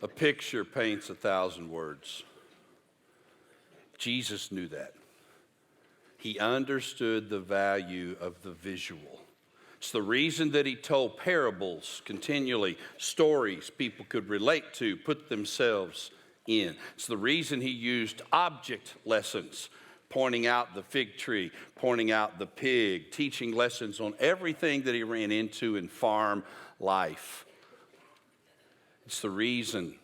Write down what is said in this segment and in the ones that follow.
A picture paints 1,000 words. Jesus knew that. He understood the value of the visual. It's the reason that he told parables continually, stories people could relate to, put themselves in. It's the reason he used object lessons, pointing out the fig tree, pointing out the pig, teaching lessons on everything that he ran into in farm life. It's the reason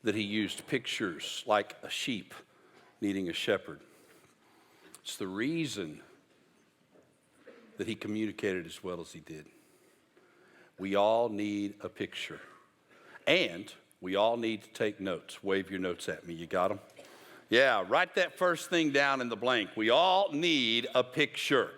that he used pictures like a sheep needing a shepherd. It's the reason that he communicated as well as he did. We all need a picture. And we all need to take notes. Wave your notes at me. You got them? Yeah, write that first thing down in the blank. We all need a picture.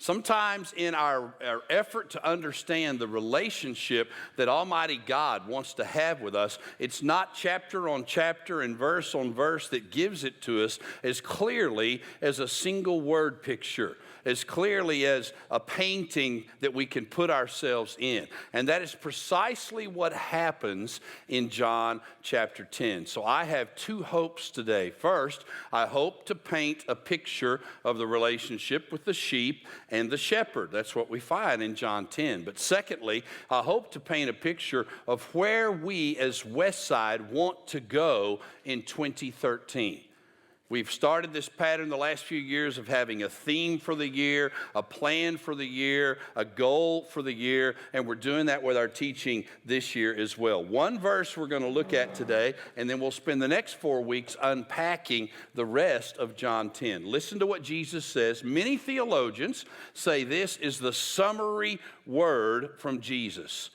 Sometimes in our effort to understand the relationship that Almighty God wants to have with us, it's not chapter on chapter and verse on verse that gives it to us as clearly as a single word picture, as clearly as a painting that we can put ourselves in. And that is precisely what happens in John chapter 10. So I have two hopes today. First, I hope to paint a picture of the relationship with the sheep and the shepherd. That's what we find in John 10. But secondly, I hope to paint a picture of where we as Westside want to go in 2013. We've started this pattern the last few years of having a theme for the year, a plan for the year, a goal for the year, and we're doing that with our teaching this year as well. One verse we're going to look at today, and then we'll spend the next 4 weeks unpacking the rest of John 10. Listen to what Jesus says. Many theologians say this is the summary word from Jesus.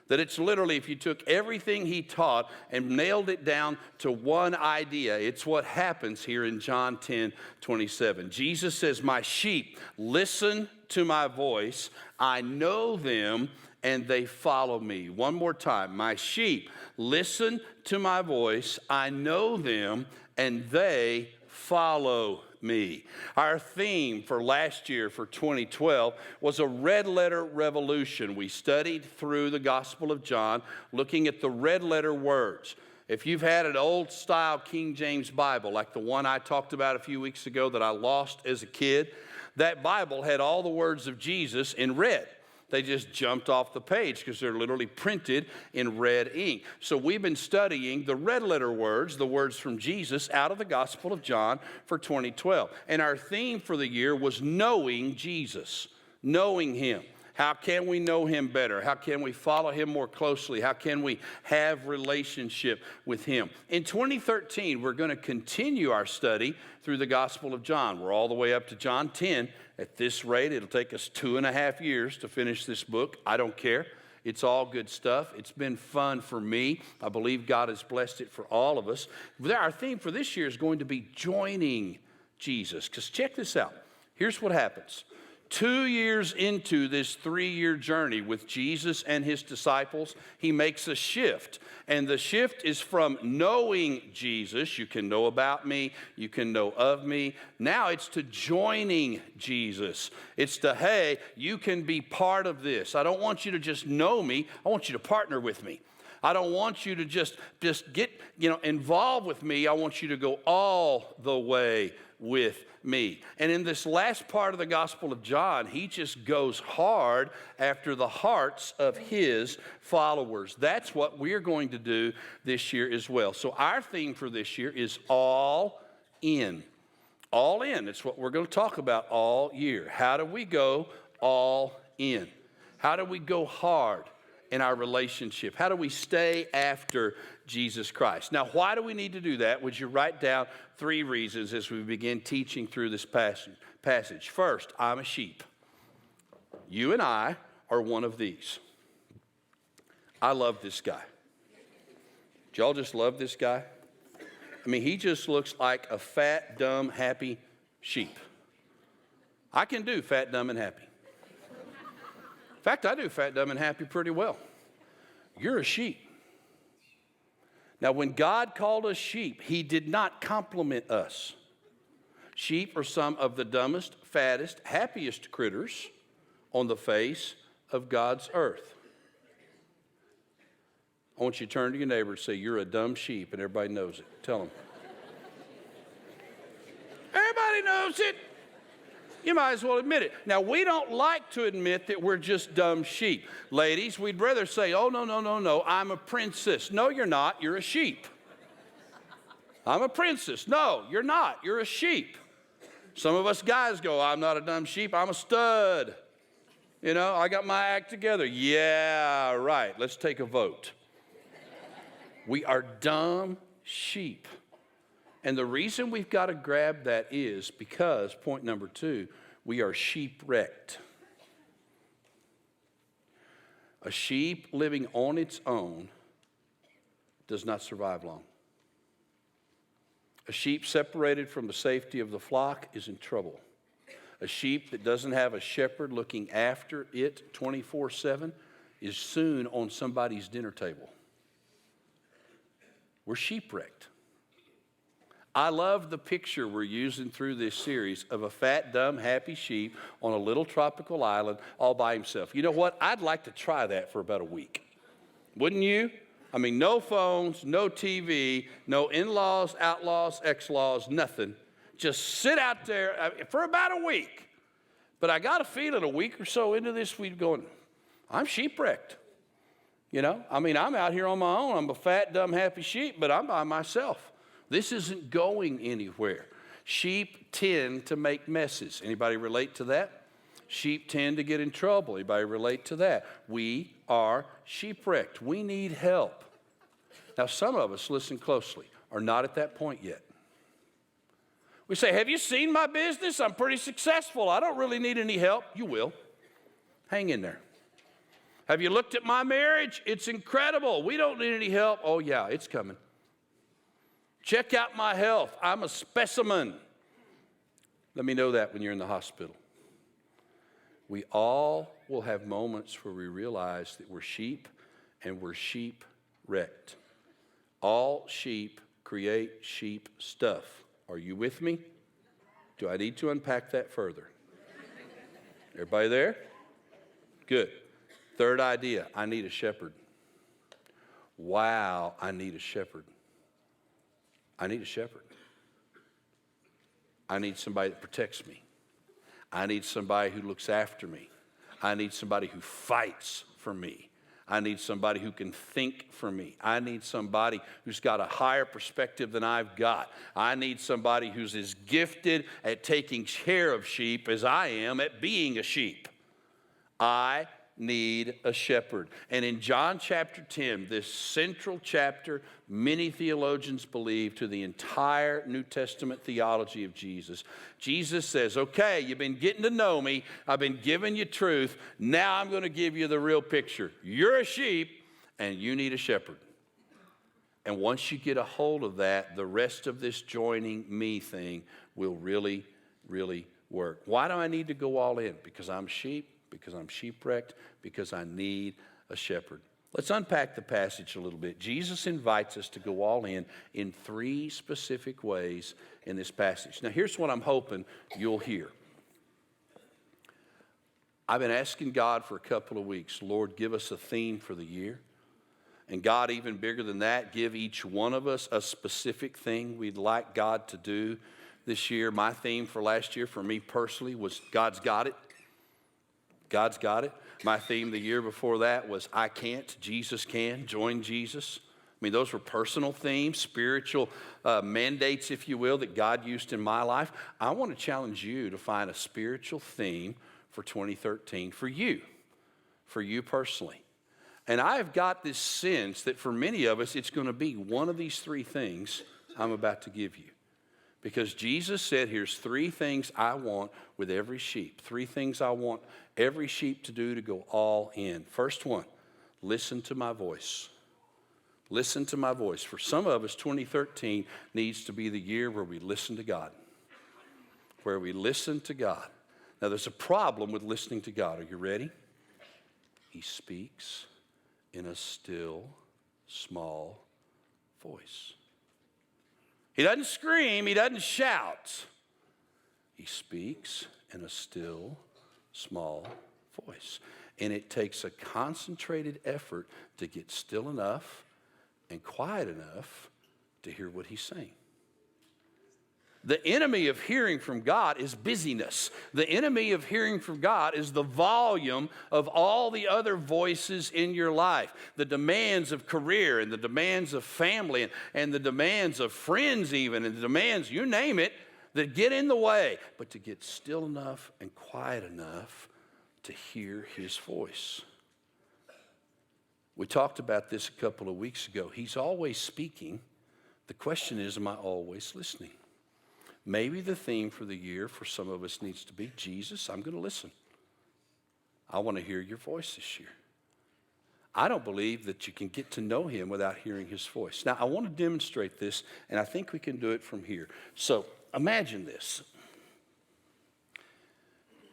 That it's literally, if you took everything he taught and nailed it down to one idea, it's what happens here in John 10:27. Jesus says, "My sheep listen to my voice. I know them and they follow me." One more time. My sheep listen to my voice. I know them and they follow me. Our theme for last year, for 2012, was a red letter revolution. We studied through the Gospel of John, looking at the red letter words. If you've had an old style King James Bible, like the one I talked about a few weeks ago that I lost as a kid, that Bible had all the words of Jesus in red. They just jumped off the page because they're literally printed in red ink. So we've been studying the red letter words, the words from Jesus out of the Gospel of John for 2012. And our theme for the year was knowing Jesus, knowing him. How can we know him better? How can we follow him more closely? How can we have relationship with him? In 2013, we're going to continue our study through the Gospel of John. We're all the way up to John 10. At this rate, it'll take us 2.5 years to finish this book. I don't care. It's all good stuff. It's been fun for me. I believe God has blessed it for all of us. Our theme for this year is going to be joining Jesus. Because check this out. Here's what happens. 2 years into this 3-year journey with Jesus and his disciples, he makes a shift. And the shift is from knowing Jesus, you can know about me, you can know of me. Now it's to joining Jesus. It's to, hey, you can be part of this. I don't want you to just know me, I want you to partner with me. I don't want you to just get involved with me. I want you to go all the way with me. And in this last part of the Gospel of John, he just goes hard after the hearts of his followers. That's what we're going to do this year as well. So our theme for this year is all in. All in. It's what we're going to talk about all year. How do we go all in? How do we go hard in our relationship? How do we stay after Jesus Christ? Now, why do we need to do that? Would you write down 3 reasons as we begin teaching through this passage? First, I'm a sheep. You and I are one of these. I love this guy. Do y'all just love this guy? I mean, he just looks like a fat, dumb, happy sheep. I can do fat, dumb, and happy. In fact, I do fat, dumb, and happy pretty well. You're a sheep. Now, when God called us sheep, he did not compliment us. Sheep are some of the dumbest, fattest, happiest critters on the face of God's earth. I want you to turn to your neighbor and say, you're a dumb sheep, and everybody knows it. Tell them. Everybody knows it. You might as well admit it. Now, we don't like to admit that we're just dumb sheep. Ladies, we'd rather say, oh, no, I'm a princess. No, you're not. You're a sheep. I'm a princess. No, you're not. You're a sheep. Some of us guys go, I'm not a dumb sheep. I'm a stud. You know, I got my act together. Yeah, right. Let's take a vote. We are dumb sheep. And the reason we've got to grab that is because, point number 2, we are sheep-wrecked. A sheep living on its own does not survive long. A sheep separated from the safety of the flock is in trouble. A sheep that doesn't have a shepherd looking after it 24/7 is soon on somebody's dinner table. We're sheep-wrecked. I love the picture we're using through this series of a fat, dumb, happy sheep on a little tropical island all by himself. You know what? I'd like to try that for about a week. Wouldn't you? I mean, no phones, no TV, no in-laws, outlaws, ex-laws, nothing. Just sit out there for about a week. But I got a feeling a week or so into this, we'd going, I'm sheep-wrecked. You know? I mean, I'm out here on my own. I'm a fat, dumb, happy sheep, but I'm by myself. This isn't going anywhere. Sheep tend to make messes. Anybody relate to that? Sheep tend to get in trouble. Anybody relate to that? We are sheep-wrecked. We need help. Now, some of us, listen closely, are not at that point yet. We say, have you seen my business? I'm pretty successful. I don't really need any help. You will. Hang in there. Have you looked at my marriage? It's incredible. We don't need any help. Oh, yeah, it's coming. Check out my health. I'm a specimen. Let me know that when you're in the hospital. We all will have moments where we realize that we're sheep and we're sheep-wrecked. All sheep create sheep stuff. Are you with me? Do I need to unpack that further? Everybody there? Good. Third idea, I need a shepherd. Wow, I need a shepherd. I need a shepherd. I need somebody that protects me. I need somebody who looks after me. I need somebody who fights for me. I need somebody who can think for me. I need somebody who's got a higher perspective than I've got. I need somebody who's as gifted at taking care of sheep as I am at being a sheep. I need a shepherd. And in John chapter 10, this central chapter, many theologians believe to the entire New Testament theology of Jesus. Jesus says, okay, you've been getting to know me. I've been giving you truth. Now I'm going to give you the real picture. You're a sheep and you need a shepherd. And once you get a hold of that, the rest of this joining me thing will really, really work. Why do I need to go all in? Because I'm sheep. Because I'm sheep-wrecked, because I need a shepherd. Let's unpack the passage a little bit. Jesus invites us to go all in 3 specific ways in this passage. Now, here's what I'm hoping you'll hear. I've been asking God for a couple of weeks, Lord, give us a theme for the year. And God, even bigger than that, give each one of us a specific thing we'd like God to do this year. My theme for last year, for me personally, was God's got it. God's got it. My theme the year before that was I can't, Jesus can. Join Jesus. I mean, those were personal themes, spiritual mandates, if you will, that God used in my life. I want to challenge you to find a spiritual theme for 2013 for you personally. And I've got this sense that for many of us, it's going to be one of these 3 things I'm about to give you. Because Jesus said, here's 3 things I want with every sheep. 3 things I want every sheep to do to go all in. First one, listen to my voice. Listen to my voice. For some of us, 2013 needs to be the year where we listen to God. Where we listen to God. Now, there's a problem with listening to God. Are you ready? He speaks in a still, small voice. He doesn't scream, he doesn't shout. He speaks in a still, small voice. And it takes a concentrated effort to get still enough and quiet enough to hear what he's saying. The enemy of hearing from God is busyness. The enemy of hearing from God is the volume of all the other voices in your life. The demands of career and the demands of family and the demands of friends even and the demands, you name it, that get in the way. But to get still enough and quiet enough to hear his voice. We talked about this a couple of weeks ago. He's always speaking. The question is, am I always listening? Maybe the theme for the year for some of us needs to be, Jesus, I'm going to listen. I want to hear your voice this year. I don't believe that you can get to know him without hearing his voice. Now, I want to demonstrate this, and I think we can do it from here. So imagine this.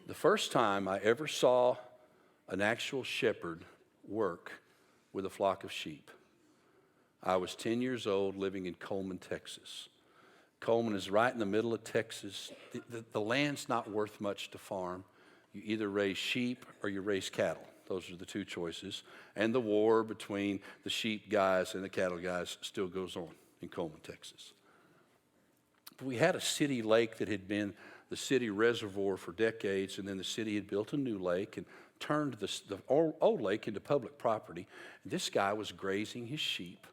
The first time I ever saw an actual shepherd work with a flock of sheep, I was 10 years old living in Coleman, Texas. Coleman is right in the middle of Texas. The land's not worth much to farm. You either raise sheep or you raise cattle. Those are the two choices. And the war between the sheep guys and the cattle guys still goes on in Coleman, Texas. But we had a city lake that had been the city reservoir for decades, and then the city had built a new lake and turned the old lake into public property. And this guy was grazing his sheep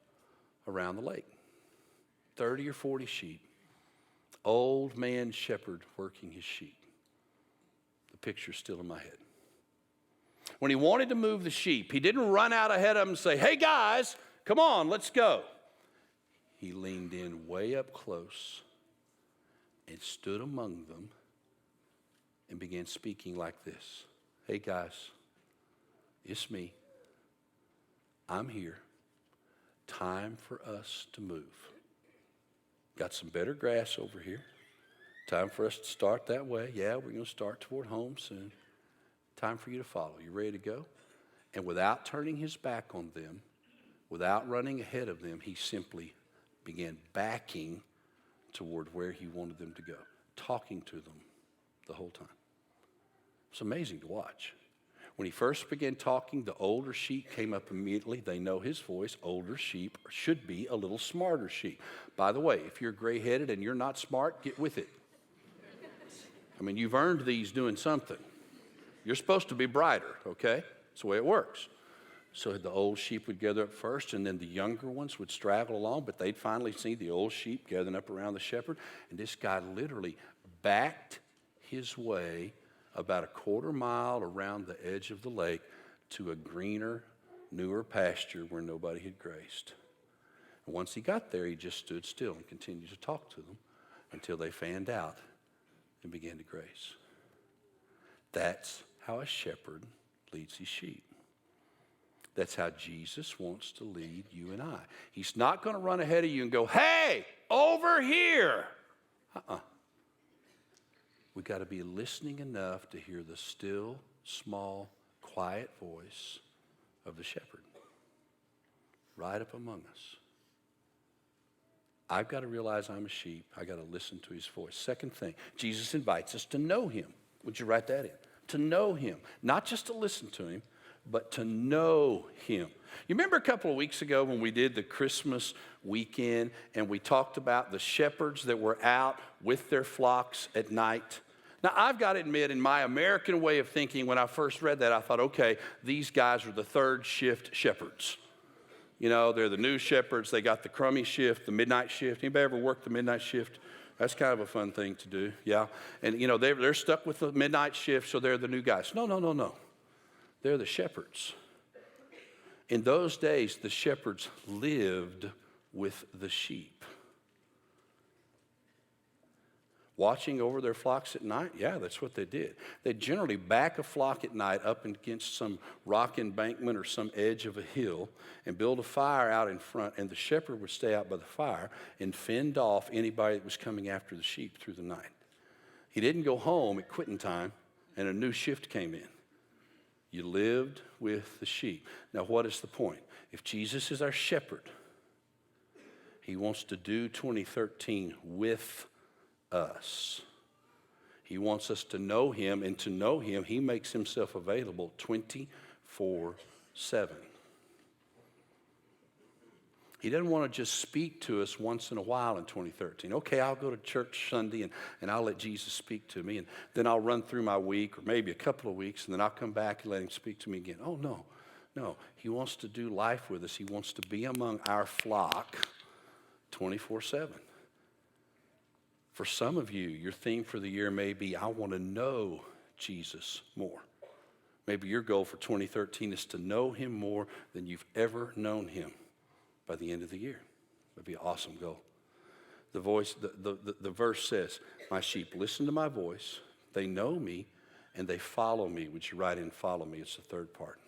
around the lake. 30 or 40 sheep. Old man shepherd working his sheep. The picture's still in my head. When he wanted to move the sheep, he didn't run out ahead of them and say, hey guys, come on, let's go. He leaned in way up close and stood among them and began speaking like this. Hey guys, it's me. I'm here. Time for us to move. Got some better grass over here. Time for us to start that way. Yeah, we're going to start toward home soon. Time for you to follow. You ready to go? And without turning his back on them, without running ahead of them, he simply began backing toward where he wanted them to go, talking to them the whole time. It's amazing to watch. When he first began talking, the older sheep came up immediately. They know his voice. Older sheep should be a little smarter sheep. By the way, if you're gray-headed and you're not smart, get with it. I mean, you've earned these doing something. You're supposed to be brighter, okay? That's the way it works. So the old sheep would gather up first, and then the younger ones would straggle along, but they'd finally see the old sheep gathering up around the shepherd, and this guy literally backed his way about a quarter mile around the edge of the lake to a greener, newer pasture where nobody had grazed. And once he got there, he just stood still and continued to talk to them until they fanned out and began to graze. That's how a shepherd leads his sheep. That's how Jesus wants to lead you and I. He's not going to run ahead of you and go, hey, over here. We got to be listening enough to hear the still, small, quiet voice of the shepherd right up among us. I've got to realize I'm a sheep. I got to listen to his voice. Second thing, Jesus invites us to know him. Would you write that in? To know him. Not just to listen to him, but to know him. You remember a couple of weeks ago when we did the Christmas weekend and we talked about the shepherds that were out with their flocks at night? Now, I've got to admit, in my American way of thinking, when I first read that, I thought, okay, these guys are the third shift shepherds. You know, they're the new shepherds. They got the crummy shift, the midnight shift. Anybody ever worked the midnight shift? That's kind of a fun thing to do, yeah. And, you know, they're stuck with the midnight shift, so they're the new guys. No. They're the shepherds. In those days, the shepherds lived with the sheep. Watching over their flocks at night? Yeah, that's what they did. They'd generally back a flock at night up against some rock embankment or some edge of a hill and build a fire out in front, and the shepherd would stay out by the fire and fend off anybody that was coming after the sheep through the night. He didn't go home at quitting time and a new shift came in. You lived with the sheep. Now, what is the point? If Jesus is our shepherd, he wants to do 2013 with us. He wants us to know him, and to know him, he makes himself available 24/7. He doesn't want to just speak to us once in a while in 2013. Okay, I'll go to church Sunday and I'll let Jesus speak to me. And then I'll run through my week or maybe a couple of weeks and then I'll come back and let him speak to me again. Oh, no. No, he wants to do life with us. He wants to be among our flock 24/7. For some of you, your theme for the year may be, I want to know Jesus more. Maybe your goal for 2013 is to know him more than you've ever known him by the end of the year. That'd be an awesome goal. The verse says, my sheep listen to my voice, they know me, and they follow me. Would you write in follow me? It's the third part.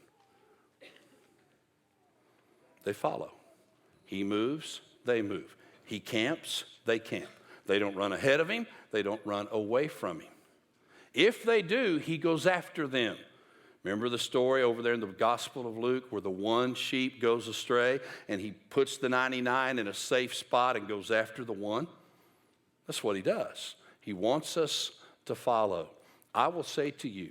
They follow. He moves, they move. He camps, they camp. They don't run ahead of him, they don't run away from him. If they do, he goes after them. Remember the story over there in the Gospel of Luke where the one sheep goes astray and he puts the 99 in a safe spot and goes after the one? That's what he does. He wants us to follow. I will say to you,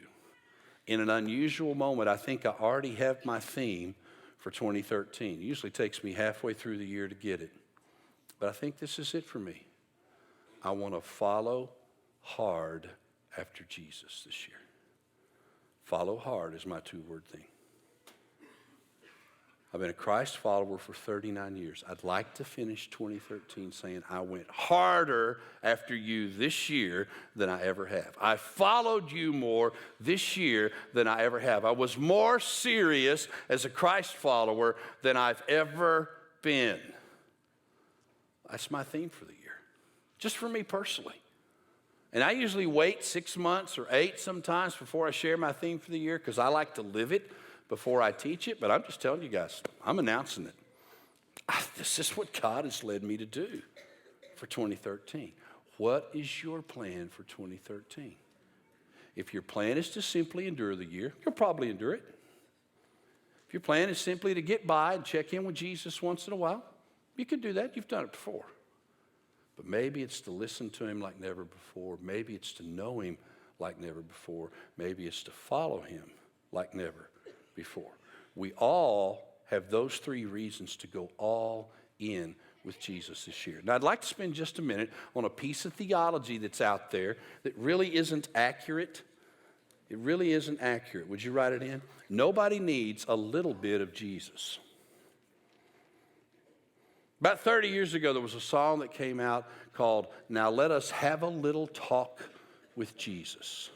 in an unusual moment, I think I already have my theme for 2013. It usually takes me halfway through the year to get it. But I think this is it for me. I want to follow hard after Jesus this year. Follow hard is my two-word thing. I've been a Christ follower for 39 years. I'd like to finish 2013 saying I went harder after you this year than I ever have. I followed you more this year than I ever have. I was more serious as a Christ follower than I've ever been. That's my theme for the year, just for me personally. And I usually wait 6 months or 8 sometimes before I share my theme for the year because I like to live it before I teach it. But I'm just telling you guys, I'm announcing it. This is what God has led me to do for 2013. What is your plan for 2013? If your plan is to simply endure the year, you'll probably endure it. If your plan is simply to get by and check in with Jesus once in a while, you can do that. You've done it before. But maybe it's to listen to him like never before. Maybe it's to know him like never before. Maybe it's to follow him like never before. We all have those 3 reasons to go all in with Jesus this year. Now, I'd like to spend just a minute on a piece of theology that's out there that really isn't accurate. It really isn't accurate. Would you write it in? Nobody needs a little bit of Jesus. About 30 years ago, there was a song that came out called, Now Let Us Have a Little Talk with Jesus.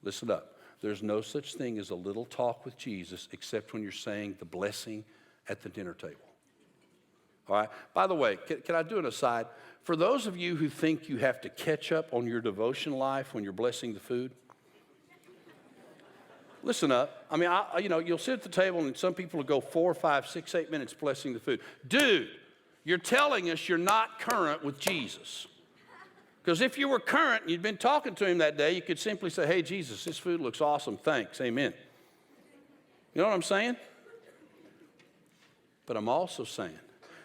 Listen up. There's no such thing as a little talk with Jesus except when you're saying the blessing at the dinner table. All right? By the way, can I do an aside? For those of you who think you have to catch up on your devotion life when you're blessing the food, listen up. I mean, you'll sit at the table and some people will go 4, 5, 6, 8 minutes blessing the food. Dude, you're telling us you're not current with Jesus. Because if you were current and you'd been talking to him that day, you could simply say, hey, Jesus, this food looks awesome. Thanks. Amen. You know what I'm saying? But I'm also saying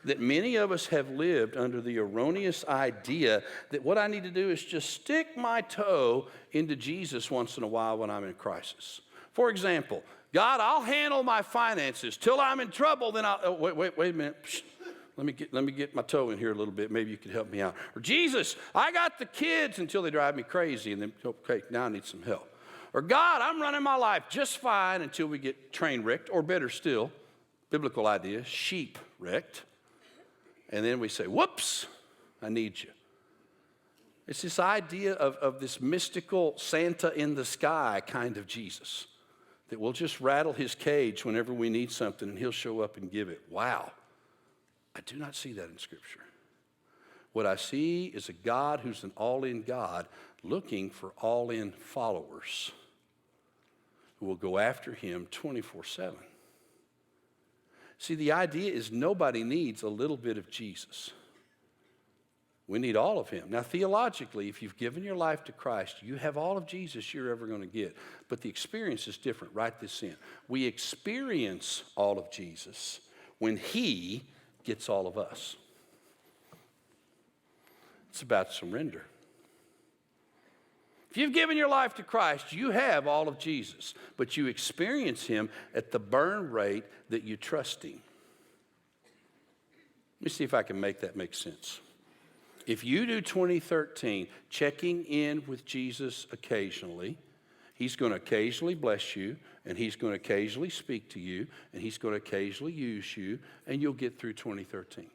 that many of us have lived under the erroneous idea that what I need to do is just stick my toe into Jesus once in a while when I'm in crisis. For example, God, I'll handle my finances till I'm in trouble. Then I'll wait a minute. Psst. Let me get my toe in here a little bit. Maybe you could help me out. Or Jesus, I got the kids until they drive me crazy, and then okay, now I need some help. Or God, I'm running my life just fine until we get train wrecked, or better still, biblical idea, sheep wrecked. And then we say, whoops, I need you. It's this idea of this mystical Santa in the sky kind of Jesus that will just rattle his cage whenever we need something and he'll show up and give it. Wow. I do not see that in Scripture. What I see is a God who's an all-in God looking for all-in followers who will go after him 24/7. See, the idea is nobody needs a little bit of Jesus. We need all of him. Now, theologically, if you've given your life to Christ, you have all of Jesus you're ever going to get. But the experience is different. Write this in. We experience all of Jesus when he gets all of us. It's about surrender. If you've given your life to Christ, you have all of Jesus, but you experience him at the burn rate that you trust him. Let me see if I can make that make sense. If you do 2013, checking in with Jesus occasionally, he's going to occasionally bless you, and he's going to occasionally speak to you, and he's going to occasionally use you, and you'll get through 2013.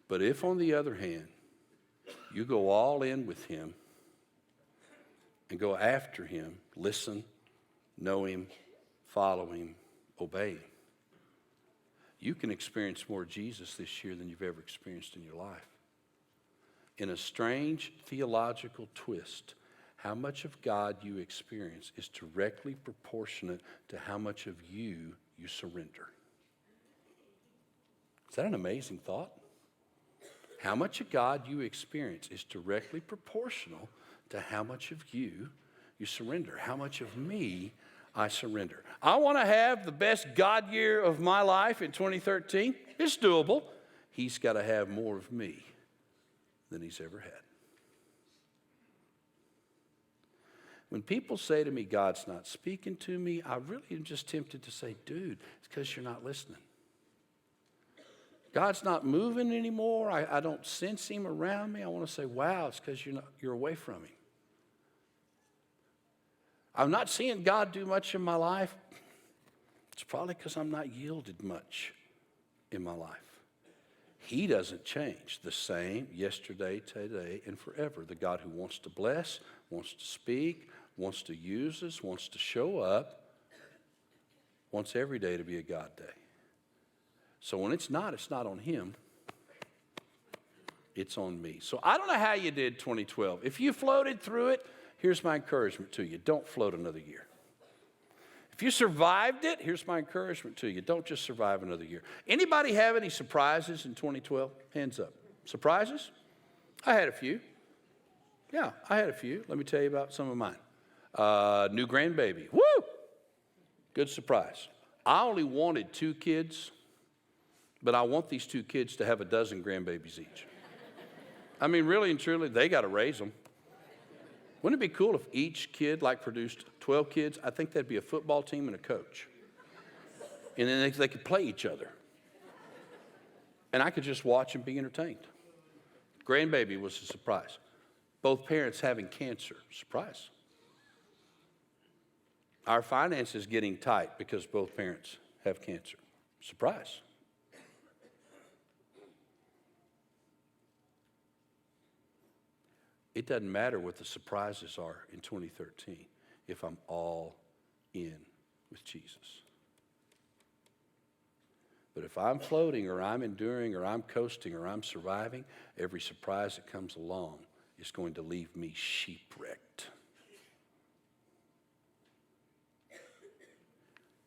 But if, on the other hand, you go all in with him and go after him, listen, know him, follow him, obey him, you can experience more Jesus this year than you've ever experienced in your life. In a strange theological twist, how much of God you experience is directly proportionate to how much of you surrender. Is that an amazing thought? How much of God you experience is directly proportional to how much of you surrender. How much of me I surrender. I want to have the best God year of my life in 2013. It's doable. He's got to have more of me than he's ever had. When people say to me, God's not speaking to me, I really am just tempted to say, dude, it's because you're not listening. God's not moving anymore. I don't sense him around me. I want to say, wow, it's because you're away from him. I'm not seeing God do much in my life. It's probably because I'm not yielded much in my life. He doesn't change. The same yesterday, today, and forever. The God who wants to bless, wants to speak, wants to use us, wants to show up, wants every day to be a God day. So when it's not on him. It's on me. So I don't know how you did 2012. If you floated through it, here's my encouragement to you. Don't float another year. If you survived it, here's my encouragement to you. Don't just survive another year. Anybody have any surprises in 2012? Hands up. Surprises? I had a few. Yeah, I had a few. Let me tell you about some of mine. New grandbaby. Woo! Good surprise. I only wanted 2 kids, but I want these 2 kids to have a dozen grandbabies each. I mean, really and truly, they got to raise them. Wouldn't it be cool if each kid produced 12 kids? I think that'd be a football team and a coach. And then they could play each other. And I could just watch and be entertained. Grandbaby was a surprise. Both parents having cancer, surprise. Our finances getting tight because both parents have cancer, surprise. It doesn't matter what the surprises are in 2013 if I'm all in with Jesus. But if I'm floating or I'm enduring or I'm coasting or I'm surviving, every surprise that comes along is going to leave me shipwrecked.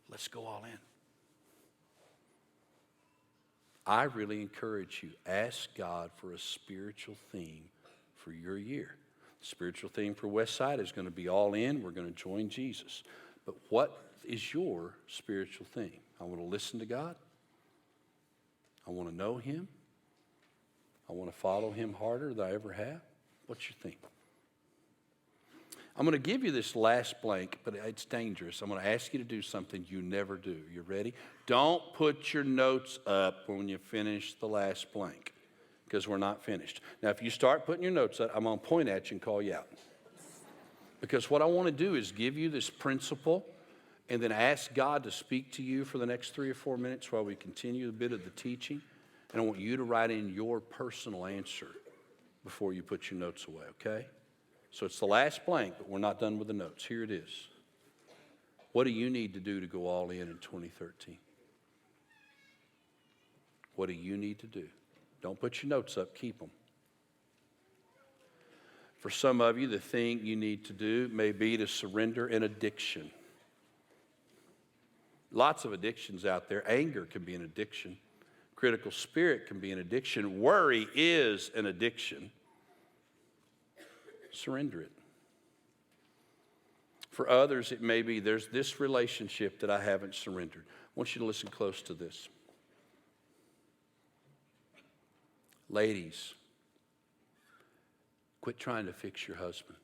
Let's go all in. I really encourage you, ask God for a spiritual theme for your year. The spiritual theme for Westside is going to be all in. We're going to join Jesus. But what is your spiritual theme? I want to listen to God. I want to know him. I want to follow him harder than I ever have. What's your theme? I'm going to give you this last blank, but it's dangerous. I'm going to ask you to do something you never do. You ready? Don't put your notes up when you finish the last blank, because we're not finished. Now, if you start putting your notes up, I'm going to point at you and call you out. Because what I want to do is give you this principle and then ask God to speak to you for the next 3 or 4 minutes while we continue a bit of the teaching. And I want you to write in your personal answer before you put your notes away, okay? So it's the last blank, but we're not done with the notes. Here it is. What do you need to do to go all in 2013? What do you need to do? Don't put your notes up. Keep them. For some of you, the thing you need to do may be to surrender an addiction. Lots of addictions out there. Anger can be an addiction. Critical spirit can be an addiction. Worry is an addiction. Surrender it. For others, it may be there's this relationship that I haven't surrendered. I want you to listen close to this. Ladies, quit trying to fix your husband.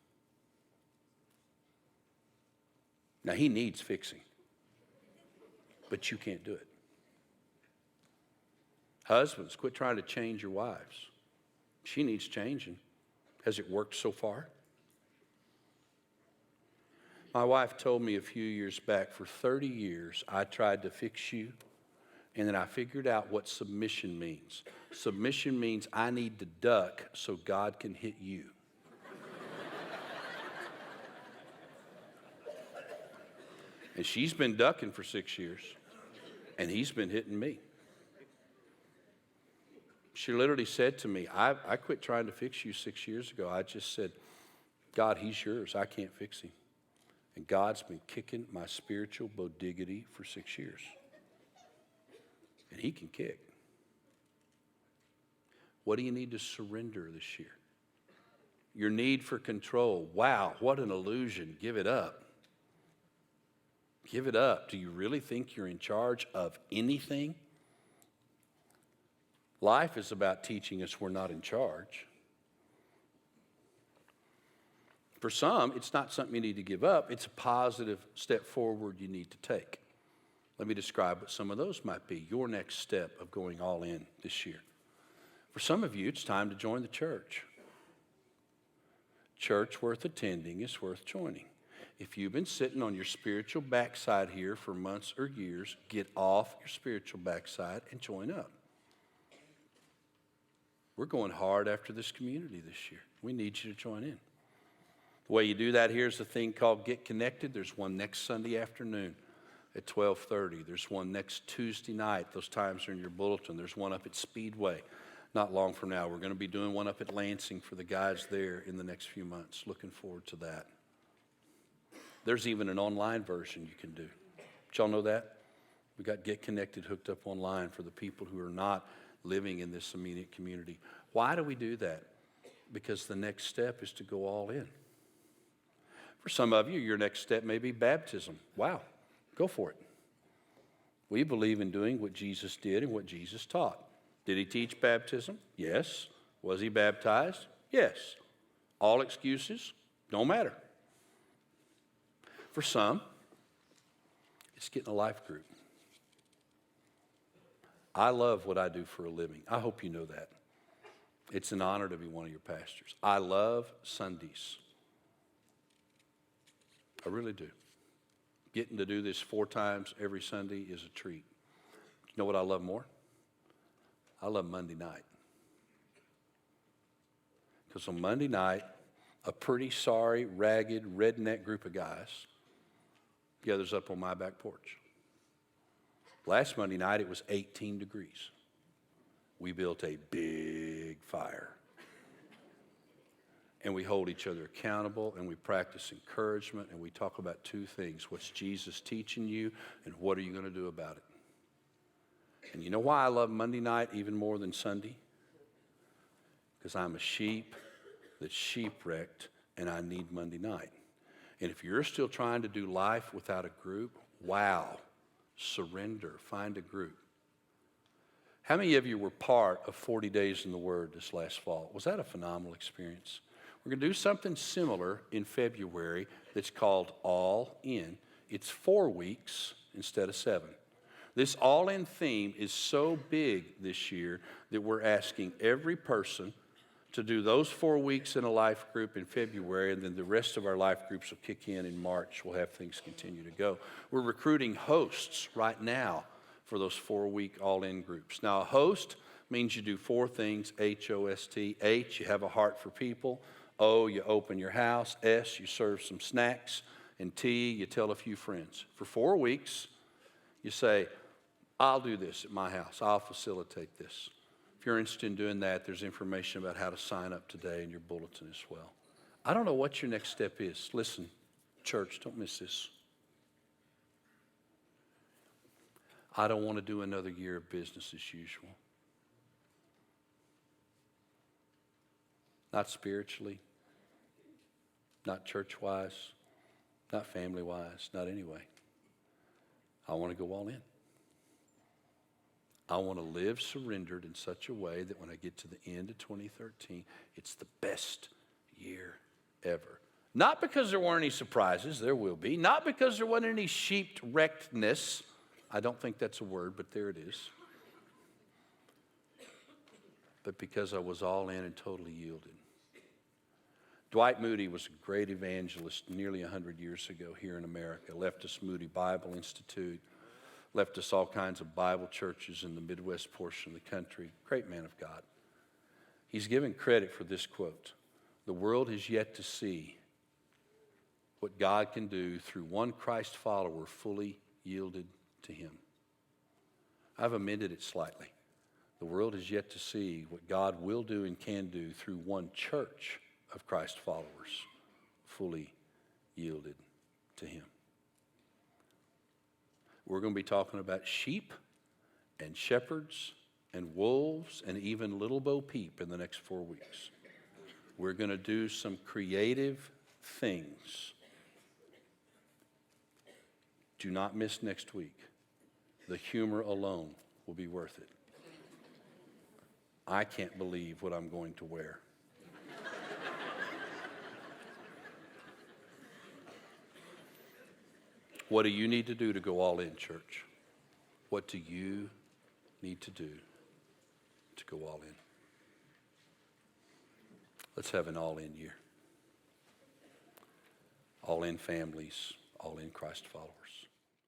Now, he needs fixing, but you can't do it. Husbands, quit trying to change your wives. She needs changing. Has it worked so far? My wife told me a few years back, for 30 years, I tried to fix you, and then I figured out what submission means. Submission means I need to duck so God can hit you. And she's been ducking for 6 years, and he's been hitting me. She literally said to me, I quit trying to fix you 6 years ago. I just said, God, he's yours. I can't fix him. And God's been kicking my spiritual bodiggity for 6 years. And he can kick. What do you need to surrender this year? Your need for control. Wow, what an illusion. Give it up. Give it up. Do you really think you're in charge of anything? Life is about teaching us we're not in charge. For some, it's not something you need to give up. It's a positive step forward you need to take. Let me describe what some of those might be. Your next step of going all in this year. For some of you, it's time to join the church. Church worth attending is worth joining. If you've been sitting on your spiritual backside here for months or years, get off your spiritual backside and join up. We're going hard after this community this year. We need you to join in. The way you do that here is a thing called Get Connected. There's one next Sunday afternoon at 12:30. There's one next Tuesday night. Those times are in your bulletin. There's one up at Speedway not long from now. We're going to be doing one up at Lansing for the guys there in the next few months. Looking forward to that. There's even an online version you can do. Did y'all know that? We got Get Connected hooked up online for the people who are not living in this immediate community. Why do we do that? Because the next step is to go all in. For some of you, your next step may be baptism. Wow, go for it. We believe in doing what Jesus did and what Jesus taught. Did he teach baptism? Yes. Was he baptized? Yes. All excuses? Don't matter. For some, it's getting a life group. I love what I do for a living. I hope you know that. It's an honor to be one of your pastors. I love Sundays. I really do. Getting to do this 4 times every Sunday is a treat. You know what I love more? I love Monday night. Because on Monday night, a pretty sorry, ragged, redneck group of guys gathers up on my back porch. Last Monday night, it was 18 degrees. We built a big fire. And we hold each other accountable, and we practice encouragement, and we talk about 2 things. What's Jesus teaching you, and what are you going to do about it? And you know why I love Monday night even more than Sunday? Because I'm a sheep that's sheep-wrecked, and I need Monday night. And if you're still trying to do life without a group, wow, surrender, find a group. How many of you were part of 40 Days in the Word this last fall? Was that a phenomenal experience? We're going to do something similar in February that's called All In. It's 4 weeks instead of 7. This all-in theme is so big this year that we're asking every person to do those 4 weeks in a life group in February, and then the rest of our life groups will kick in March. We'll have things continue to go. We're recruiting hosts right now for those 4-week all-in groups. Now, a host means you do 4 things, H-O-S-T. H, you have a heart for people. O, you open your house. S, you serve some snacks. And T, you tell a few friends. For 4 weeks, you say, I'll do this at my house. I'll facilitate this. If you're interested in doing that, there's information about how to sign up today in your bulletin as well. I don't know what your next step is. Listen, church, don't miss this. I don't want to do another year of business as usual. Not spiritually, not church-wise, not family-wise, not anyway. I want to go all in. I want to live surrendered in such a way that when I get to the end of 2013, it's the best year ever. Not because there weren't any surprises, there will be. Not because there wasn't any sheep-wreckedness. I don't think that's a word, but there it is. but because I was all in and totally yielded. Dwight Moody was a great evangelist nearly 100 years ago here in America. Left us Moody Bible Institute, left us all kinds of Bible churches in the Midwest portion of the country. Great man of God. He's given credit for this quote: "The world has yet to see what God can do through one Christ follower fully yielded to him." I've amended it slightly. The world has yet to see what God will do and can do through one church of Christ followers fully yielded to him. We're going to be talking about sheep and shepherds and wolves and even little Bo Peep in the next 4 weeks. We're going to do some creative things. Do not miss next week. The humor alone will be worth it. I can't believe what I'm going to wear. What do you need to do to go all in, church? What do you need to do to go all in? Let's have an all-in year. All in families, all in Christ followers.